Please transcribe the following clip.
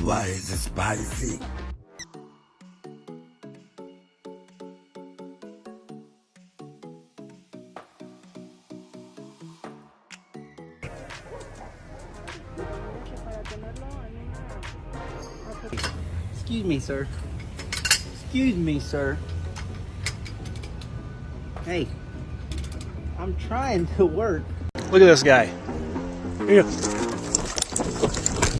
Why is it spicy? Excuse me, sir. Excuse me, sir. Hey, I'm trying to work. Look at this guy. Here you go.